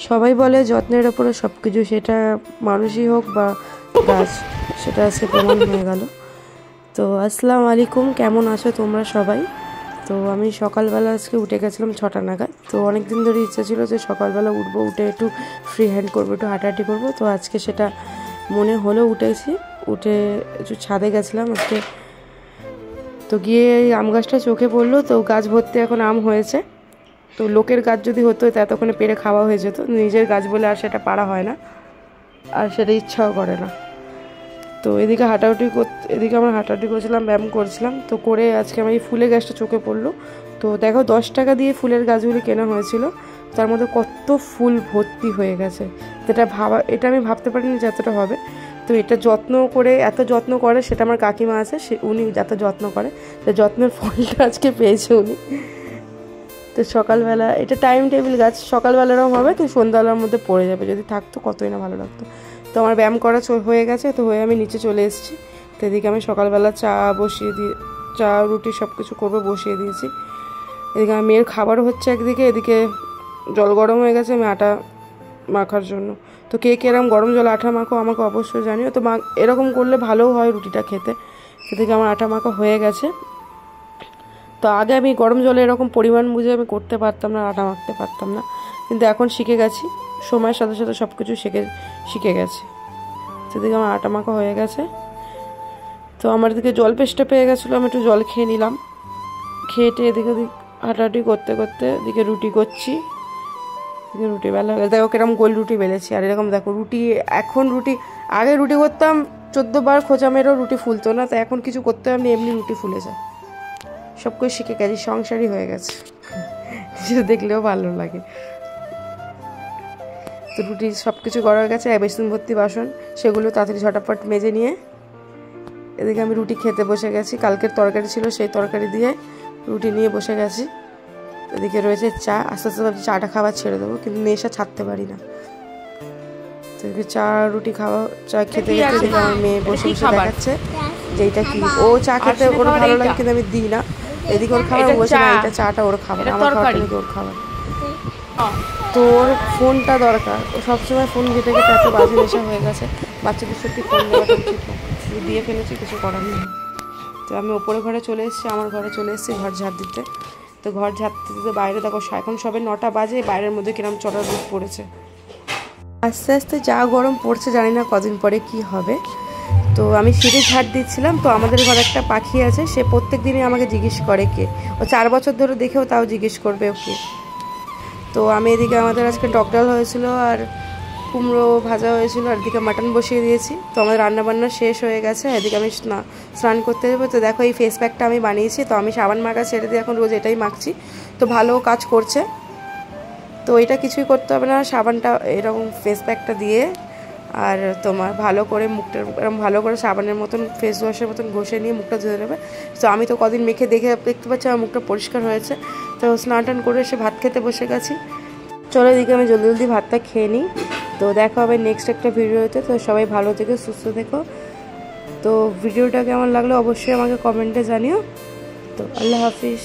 সবাই বলে যত্নের ওপরে সব কিছু, সেটা মানুষই হোক বা গাছ, সেটা আজকে প্রমাণ হয়ে গেল। তো আসসালামু আলাইকুম, কেমন আছো তোমরা সবাই? তো আমি সকালবেলা আজকে উঠে গেছিলাম 6টা নাগাদ। তো অনেক দিন ধরে ইচ্ছা ছিল যে সকালবেলা উঠবো, উঠে একটু ফ্রি হ্যান্ড করবো, একটু হাঁটাহাঁটি করবো। তো আজকে সেটা মনে হলো, উঠেছি। উঠে একটু ছাদে গেছিলাম আজকে। তো গিয়ে এই আম গাছটা চোখে পড়লো, তো গাছ ভর্তি এখন আম হয়েছে। তো লোকের গাছ যদি হতো তো এতক্ষণে পেরে খাওয়া হয়ে যেত, নিজের গাছ বলে আর সেটা পারা হয় না, আর সেটা ইচ্ছাও করে না। তো এদিকে আমরা হাঁটাহাঁটি করছিলাম, ব্যায়াম করছিলাম। তো করে আজকে আমার এই ফুলের গাছটা চোখে পড়লো। তো দেখো 10 টাকা দিয়ে ফুলের গাছগুলি কেনা হয়েছিল, তার মধ্যে কত ফুল ভর্তি হয়ে গেছে। এটা আমি ভাবতে পারিনি যে এতটা হবে। তো এটা এত যত্ন করে, সেটা আমার কাকিমা আছে, উনি এত যত্ন করে, তো যত্নের ফলটা আজকে পেয়েছে উনি। তো সকালবেলা এটা টাইম টেবিল গাছ, সকালবেলারও হবে, তো সন্ধ্যাবেলার মধ্যে পড়ে যাবে, যদি থাকতো কতই না ভালো লাগতো। তো আমার ব্যায়াম করা হয়ে গেছে, তো হয়ে আমি নিচে চলে এসেছি। তো এদিকে আমি সকালবেলা চা রুটি সব কিছু করবো বসিয়ে দিয়েছি। এদিকে আমার মেয়ের খাবারও হচ্ছে একদিকে, এদিকে জল গরম হয়ে গেছে আমি আটা মাখার জন্য। তো কে এরকম গরম জল আটা মাখো আমাকে অবশ্যই জানিও। তো এরকম করলে ভালোও হয় রুটিটা খেতে। সেদিকে আমার আটা মাখা হয়ে গেছে। তো আগে আমি গরম জলে এরকম পরিমাণ বুঝে আমি করতে পারতাম না, আটা মাখতে পারতাম না, কিন্তু এখন শিখে গেছি, সময়ের সাথে সাথে সব কিছু শিখে গেছি। সেদিকে আমার আটা মাখা হয়ে গেছে। তো আমার দিকে জল পেস্টটা পেয়ে গেছিলো, আমি একটু জল খেয়ে নিলাম। খেয়েটে এদিকে হাঁটাহাঁটি করতে করতে এদিকে রুটি করছি। রুটি বেলা হয়ে গেছে, দেখো কিরকম গোল রুটি বেলেছি। আর এরকম দেখো আগে রুটি করতাম 14 বার খোঁচা মেরেও রুটি ফুলতো না, তো এখন কিছু করতে আমি এমনি রুটি ফুলে যায়। সব কিছু শিখে গেছি, সংসারই হয়ে গেছে, যেটা দেখলেও ভালো লাগে। তো রুটি সব কিছু করা হয়ে গেছে, বেসন ভর্তি বাসন, সেগুলো তাড়াতাড়ি ঝটাপট মেজে নিয়ে এদিকে আমি রুটি খেতে বসে গেছি। কালকের তরকারি ছিল, সেই তরকারি দিয়ে রুটি নিয়ে বসে গেছি। এদিকে রয়েছে চা, আস্তে আস্তে ভাবছি চাটা খাবার ছেড়ে দেবো, কিন্তু নেশা ছাড়তে পারি না। তো এদিকে চা খেতে খেতে আমার মেয়ে বসে বসে দেখাচ্ছে যে এটা কি। ও চা খেতে ওর ভালো লাগে, কিন্তু আমি দিই না। এদিকে ওর খাবার, বলছে না এটা চাটা ওর খাবার, আমার খাবারটা নাকি ওর খাবার। তো ওর ফোনটা দরকার, ও সবসময় ফোন ঘেটে ঘেটে এত বাজে নেশা হয়ে গেছে। বাচ্চাদের সত্যি ফোন দেওয়াটা উচিত না, দিয়ে ফেলেছি, কিছু করার নেই। তো আমি ওপরে ঘরে চলে এসেছি, আমার ঘরে চলে এসেছি ঘর ঝাড় দিতে। তো ঘর ঝাড়তে দিতে বাইরে দেখো এখন সবে 9টা বাজে, বাইরের মধ্যে কিরম চড়া রোদ পড়েছে। আস্তে আস্তে যা গরম পড়ছে, জানি না কদিন পরে কি হবে। তো আমি সিঁড়ি ঝাড় দিচ্ছিলাম। তো আমাদের ঘরে একটা পাখি আছে, সে প্রত্যেক দিনই আমাকে জিজ্ঞেস করে কে। ও 4 বছর ধরে দেখেও তাও জিজ্ঞেস করবে ওকে। তো আমি এদিকে আমাদের আজকে টক ডাল হয়েছিল, আর কুমড়ো ভাজা হয়েছিল, আর এদিকে মাটন বসিয়ে দিয়েছি। তো আমাদের রান্নাবান্না শেষ হয়ে গেছে। এদিকে আমি স্নান করতে যাবো। তো দেখো এই ফেস প্যাকটা আমি বানিয়েছি। তো আমি সাবান মাখা ছেড়ে দিয়ে এখন রোজ এটাই মাখছি, তো ভালো কাজ করছে। তো এটা কিছুই করতে হবে না, সাবানটা এরকম ফেস প্যাকটা দিয়ে আর তোমার ভালো করে মুখটা এরকম ভালো করে সাবানের মতন ফেস ওয়াশের মতন ঘষে নিয়ে মুখটা ধুয়ে নেবে। তো আমি তো কদিন মেখে দেখতে পাচ্ছি আমার মুখটা পরিষ্কার হয়েছে। তো স্নান টান করে এসে ভাত খেতে বসে গেছি। চলো এদিকে আমি জলদি জলদি ভাতটা খেয়ে নিই। তো দেখা হবে নেক্সট একটা ভিডিওতে। তো সবাই ভালো থেকো, সুস্থ থেকো। তো ভিডিওটা কেমন লাগলো অবশ্যই আমাকে কমেন্টে জানিও। তো আল্লাহ হাফিজ।